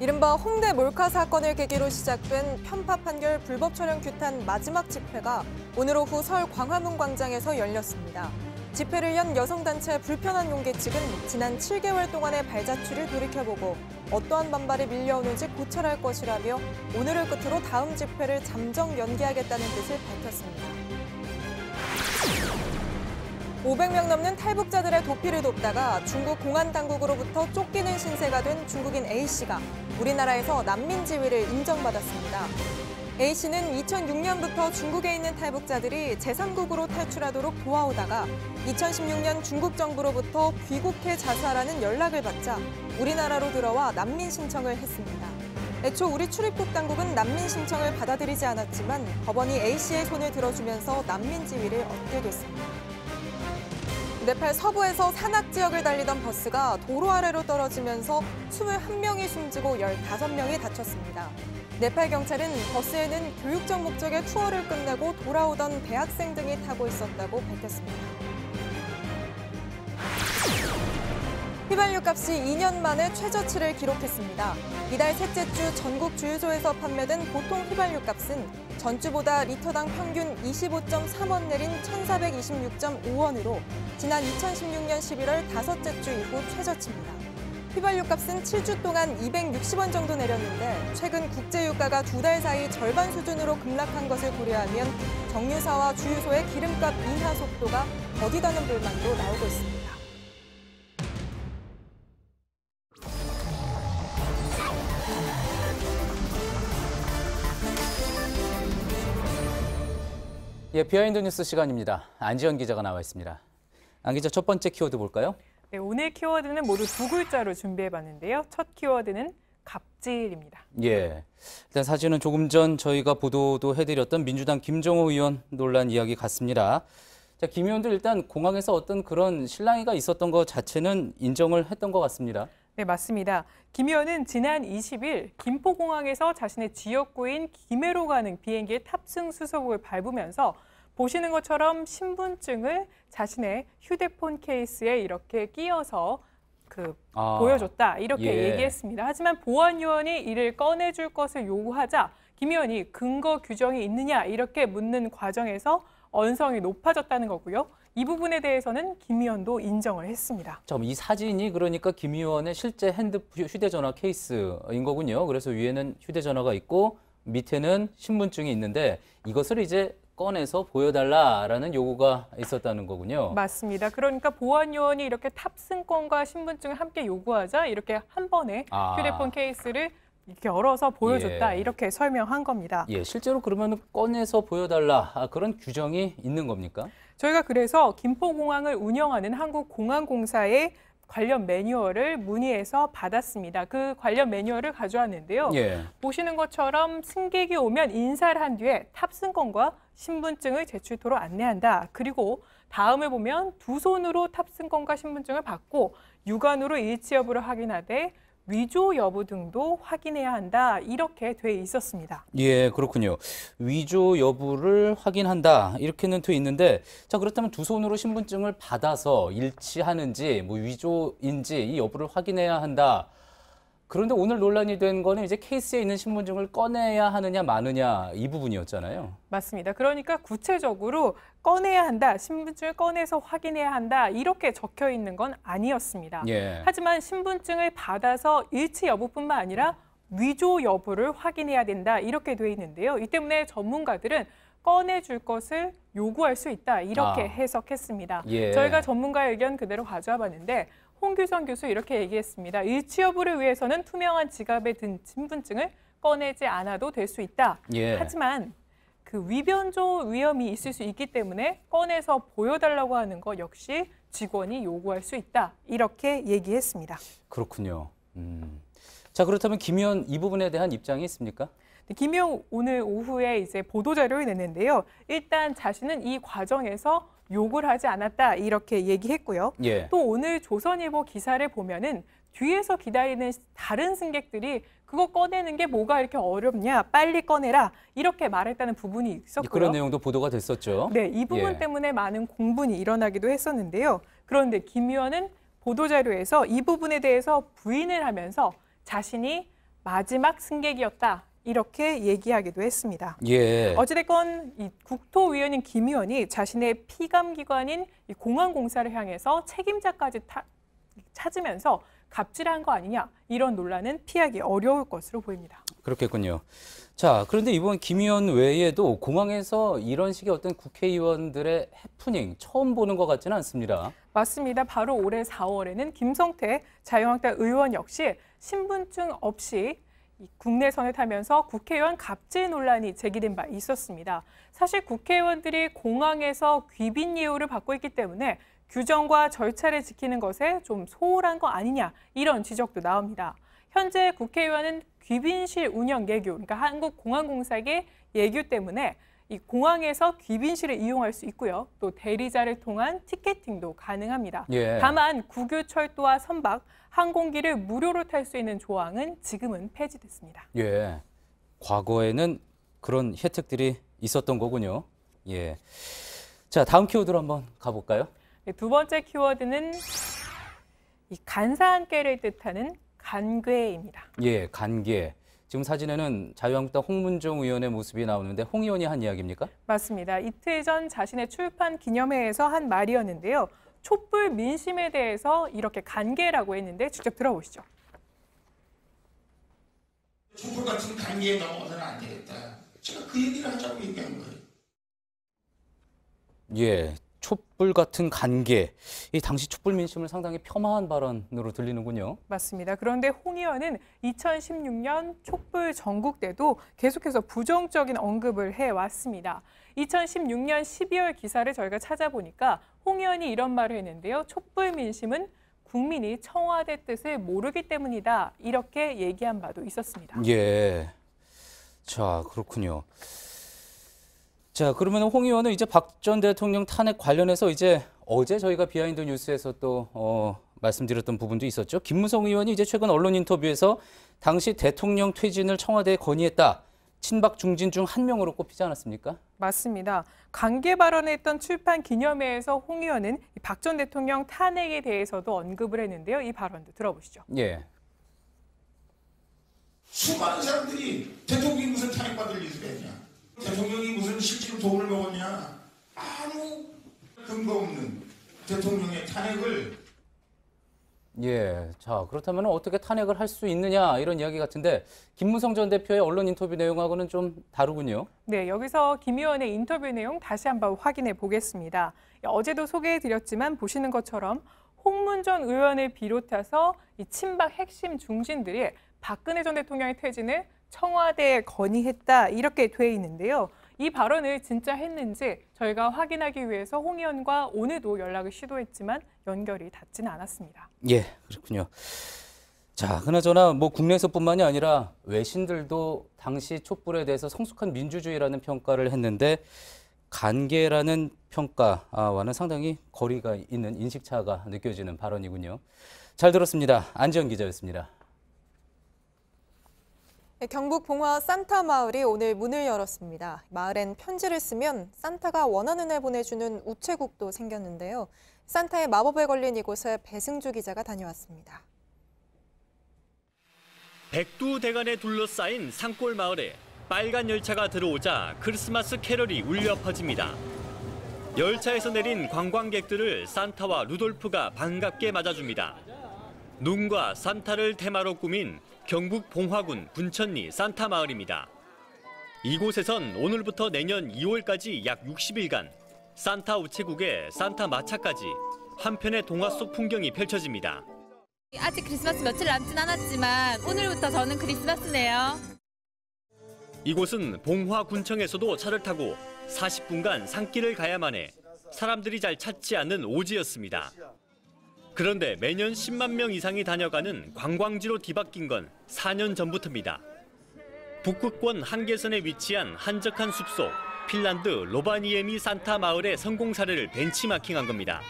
이른바 홍대 몰카 사건을 계기로 시작된 편파 판결 불법 촬영 규탄 마지막 집회가 오늘 오후 서울 광화문 광장에서 열렸습니다. 집회를 연 여성단체 불편한 용기 측은 지난 7개월 동안의 발자취를 돌이켜보고 어떠한 반발이 밀려오는지 고찰할 것이라며 오늘을 끝으로 다음 집회를 잠정 연기하겠다는 뜻을 밝혔습니다. 500명 넘는 탈북자들의 도피를 돕다가 중국 공안 당국으로부터 쫓기는 신세가 된 중국인 A씨가 우리나라에서 난민 지위를 인정받았습니다. A씨는 2006년부터 중국에 있는 탈북자들이 제3국으로 탈출하도록 도와오다가 2016년 중국 정부로부터 귀국해 자수하라는 연락을 받자 우리나라로 들어와 난민 신청을 했습니다. 애초 우리 출입국 당국은 난민 신청을 받아들이지 않았지만 법원이 A씨의 손을 들어주면서 난민 지위를 얻게 됐습니다. 네팔 서부에서 산악 지역을 달리던 버스가 도로 아래로 떨어지면서 21명이 숨지고 15명이 다쳤습니다. 네팔 경찰은 버스에는 교육적 목적의 투어를 끝내고 돌아오던 대학생 등이 타고 있었다고 밝혔습니다. 휘발유 값이 2년 만에 최저치를 기록했습니다. 이달 셋째 주 전국 주유소에서 판매된 보통 휘발유 값은 전주보다 리터당 평균 25.3원 내린 1,426.5원으로 지난 2016년 11월 다섯째 주 이후 최저치입니다. 휘발유 값은 7주 동안 260원 정도 내렸는데 최근 국제유가가 2달 사이 절반 수준으로 급락한 것을 고려하면 정유사와 주유소의 기름값 인하 속도가 더디다는 불만도 나오고 있습니다. 예, 비하인드 뉴스 시간입니다. 안지연 기자가 나와 있습니다. 안 기자, 첫 번째 키워드 볼까요? 네, 오늘 키워드는 모두 두 글자로 준비해봤는데요. 첫 키워드는 갑질입니다. 예, 일단 사진은 조금 전 저희가 보도도 해드렸던 민주당 김정호 의원 논란 이야기 같습니다. 자, 김 의원도 일단 공항에서 어떤 그런 실랑이가 있었던 것 자체는 인정을 했던 것 같습니다. 네, 맞습니다. 김 의원은 지난 20일 김포공항에서 자신의 지역구인 김해로 가는 비행기의 탑승 수속을 밟으면서 보시는 것처럼 신분증을 자신의 휴대폰 케이스에 이렇게 끼워서 보여줬다 이렇게 얘기했습니다. 하지만 보안 요원이 이를 꺼내줄 것을 요구하자 김 의원이 근거 규정이 있느냐 이렇게 묻는 과정에서 언성이 높아졌다는 거고요. 이 부분에 대해서는 김 의원도 인정을 했습니다. 이 사진이 그러니까 김 의원의 실제 휴대전화 케이스인 거군요. 그래서 위에는 휴대전화가 있고 밑에는 신분증이 있는데 이것을 이제 꺼내서 보여달라라는 요구가 있었다는 거군요. 맞습니다. 그러니까 보안 요원이 이렇게 탑승권과 신분증을 함께 요구하자 이렇게 한 번에 휴대폰 케이스를 이렇게 열어서 보여줬다 이렇게 설명한 겁니다. 예, 실제로 그러면 꺼내서 보여달라 그런 규정이 있는 겁니까? 저희가 그래서 김포공항을 운영하는 한국공항공사의 관련 매뉴얼을 문의해서 받았습니다. 그 관련 매뉴얼을 가져왔는데요. 보시는 것처럼 승객이 오면 인사를 한 뒤에 탑승권과 신분증을 제출토록 안내한다. 그리고 다음에 보면 두 손으로 탑승권과 신분증을 받고 육안으로 일치 여부를 확인하되 위조 여부 등도 확인해야 한다. 이렇게 돼 있었습니다. 예, 그렇군요. 위조 여부를 확인한다. 이렇게는 돼 있는데 자, 그렇다면 두 손으로 신분증을 받아서 일치하는지 위조인지 이 여부를 확인해야 한다. 그런데 오늘 논란이 된 거는 이제 케이스에 있는 신분증을 꺼내야 하느냐 마느냐 이 부분이었잖아요. 맞습니다. 그러니까 구체적으로 꺼내야 한다, 신분증을 꺼내서 확인해야 한다 이렇게 적혀 있는 건 아니었습니다. 하지만 신분증을 받아서 일치 여부뿐만 아니라 위조 여부를 확인해야 된다 이렇게 돼 있는데요. 이 때문에 전문가들은 꺼내줄 것을 요구할 수 있다 이렇게 해석했습니다. 저희가 전문가의 의견 그대로 가져와 봤는데 홍규성 교수 이렇게 얘기했습니다. 일치 여부를 위해서는 투명한 지갑에 든 신분증을 꺼내지 않아도 될 수 있다. 하지만 그 위변조 위험이 있을 수 있기 때문에 꺼내서 보여달라고 하는 것 역시 직원이 요구할 수 있다. 이렇게 얘기했습니다. 그렇군요. 자, 그렇다면 김 의원 이 부분에 대한 입장이 있습니까? 김 의원 오늘 오후에 이제 보도자료를 냈는데요. 일단 자신은 이 과정에서 욕을 하지 않았다 이렇게 얘기했고요. 또 오늘 조선일보 기사를 보면은 뒤에서 기다리는 다른 승객들이 그거 꺼내는 게 뭐가 이렇게 어렵냐, 빨리 꺼내라 이렇게 말했다는 부분이 있었고요. 그런 내용도 보도가 됐었죠. 네, 이 부분 때문에 많은 공분이 일어나기도 했었는데요. 그런데 김 의원은 보도자료에서 이 부분에 대해서 부인을 하면서 자신이 마지막 승객이었다. 이렇게 얘기하기도 했습니다. 어찌됐건 이 국토위원인 김 의원이 자신의 피감기관인 이 공항공사를 향해서 책임자까지 찾으면서 갑질한 거 아니냐 이런 논란은 피하기 어려울 것으로 보입니다. 그렇겠군요. 자, 그런데 이번 김 의원 외에도 공항에서 이런 식의 어떤 국회의원들의 해프닝 처음 보는 것 같지는 않습니다. 맞습니다. 바로 올해 4월에는 김성태 자유한국당 의원 역시 신분증 없이 국내선을 타면서 국회의원 갑질 논란이 제기된 바 있었습니다. 사실 국회의원들이 공항에서 귀빈 예우를 받고 있기 때문에 규정과 절차를 지키는 것에 좀 소홀한 거 아니냐 이런 지적도 나옵니다. 현재 국회의원은 귀빈실 운영 예규, 그러니까 한국공항공사의 예규 때문에 이 공항에서 귀빈실을 이용할 수 있고요. 또 대리자를 통한 티켓팅도 가능합니다. 다만 국유철도와 선박, 항공기를 무료로 탈 수 있는 조항은 지금은 폐지됐습니다. 과거에는 그런 혜택들이 있었던 거군요. 자, 다음 키워드로 한번 가볼까요? 두 번째 키워드는 이 간사한 깨를 뜻하는 간괴입니다. 예, 간괴. 지금 사진에는 자유한국당 홍문종 의원의 모습이 나오는데 홍 의원이 한 이야기입니까? 맞습니다. 이틀 전 자신의 출판 기념회에서 한 말이었는데요. 촛불 민심에 대해서 이렇게 간괴라고 했는데 직접 들어보시죠. 촛불 같은 간계에 넘어가서는 안 되겠다. 제가 그 얘기를 하자고 얘기한 거예요. 예, 촛불 같은 간계. 이 당시 촛불 민심을 상당히 폄하한 발언으로 들리는군요. 맞습니다. 그런데 홍 의원은 2016년 촛불 전국 때도 계속해서 부정적인 언급을 해왔습니다. 2016년 12월 기사를 저희가 찾아보니까 홍 의원이 이런 말을 했는데요. 촛불 민심은 국민이 청와대 뜻을 모르기 때문이다. 이렇게 얘기한 바도 있었습니다. 예. 자, 그렇군요. 자, 그러면 홍 의원은 이제 박 전 대통령 탄핵 관련해서 이제 어제 저희가 비하인드 뉴스에서 또 말씀드렸던 부분도 있었죠. 김무성 의원이 이제 최근 언론 인터뷰에서 당시 대통령 퇴진을 청와대에 건의했다. 친박 중진 중 한 명으로 꼽히지 않았습니까? 맞습니다. 관계 발언했던 출판 기념회에서 홍 의원은 박 전 대통령 탄핵에 대해서도 언급을 했는데요. 이 발언도 들어보시죠. 예. 수많은 사람들이 대통령이 무슨 탄핵받을 일이 있냐. 대통령이 무슨 실제로 도움을 먹었냐. 아무 근거 없는 대통령의 탄핵을. 예, 자 그렇다면 어떻게 탄핵을 할 수 있느냐 이런 이야기 같은데 김무성 전 대표의 언론 인터뷰 내용하고는 좀 다르군요. 네, 여기서 김 의원의 인터뷰 내용 다시 한번 확인해 보겠습니다. 어제도 소개해드렸지만 보시는 것처럼 홍문종 의원을 비롯해서 이 친박 핵심 중진들이 박근혜 전 대통령의 퇴진을 청와대에 건의했다 이렇게 돼 있는데요. 이 발언을 진짜 했는지 저희가 확인하기 위해서 홍 의원과 오늘도 연락을 시도했지만 연결이 닿지는 않았습니다. 예, 그렇군요. 자, 그나저나 뭐 국내에서뿐만이 아니라 외신들도 당시 촛불에 대해서 성숙한 민주주의라는 평가를 했는데 간계라는 평가와는 상당히 거리가 있는 인식차가 느껴지는 발언이군요. 잘 들었습니다. 안지연 기자였습니다. 경북 봉화 산타 마을이 오늘 문을 열었습니다. 마을엔 편지를 쓰면 산타가 원하는 애 보내주는 우체국도 생겼는데요. 산타의 마법에 걸린 이곳에 배승주 기자가 다녀왔습니다. 백두대간에 둘러싸인 산골 마을에 빨간 열차가 들어오자 크리스마스 캐럴이 울려 퍼집니다. 열차에서 내린 관광객들을 산타와 루돌프가 반갑게 맞아줍니다. 눈과 산타를 테마로 꾸민 경북 봉화군 분천리 산타 마을입니다. 이곳에선 오늘부터 내년 2월까지 약 60일간 산타 우체국에 산타 마차까지 한편의 동화 속 풍경이 펼쳐집니다. 아직 크리스마스 며칠 남진 않았지만 오늘부터 저는 크리스마스네요. 이곳은 봉화군청에서도 차를 타고 40분간 산길을 가야만 해 사람들이 잘 찾지 않는 오지였습니다. 그런데 매년 10만 명 이상이 다녀가는 관광지로 뒤바뀐 건 4년 전부터입니다. 북극권 한계선에 위치한 한적한 숲속 핀란드 로바니에미 산타 마을의 성공 사례를 벤치마킹한 겁니다.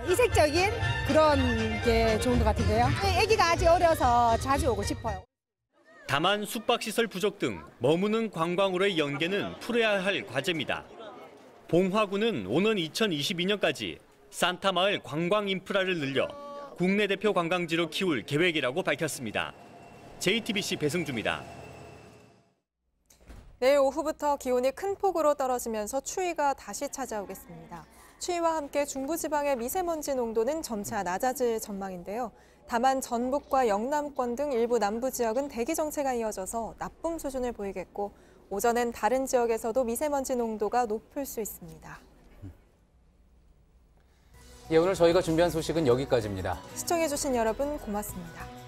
이색적인 그런 게 좋은 것 같은데요. 아기가 아직 어려서 자주 오고 싶어요. 다만 숙박시설 부족 등 머무는 관광으로의 연계는 풀어야 할 과제입니다. 봉화군은 오는 2022년까지 산타 마을 관광 인프라를 늘려 국내 대표 관광지로 키울 계획이라고 밝혔습니다. JTBC 배승주입니다. 내일 오후부터 기온이 큰 폭으로 떨어지면서 추위가 다시 찾아오겠습니다. 추위와 함께 중부지방의 미세먼지 농도는 점차 낮아질 전망인데요. 다만 전북과 영남권 등 일부 남부 지역은 대기 정체가 이어져서 나쁨 수준을 보이겠고 오전엔 다른 지역에서도 미세먼지 농도가 높을 수 있습니다. 예, 오늘 저희가 준비한 소식은 여기까지입니다. 시청해주신 여러분 고맙습니다.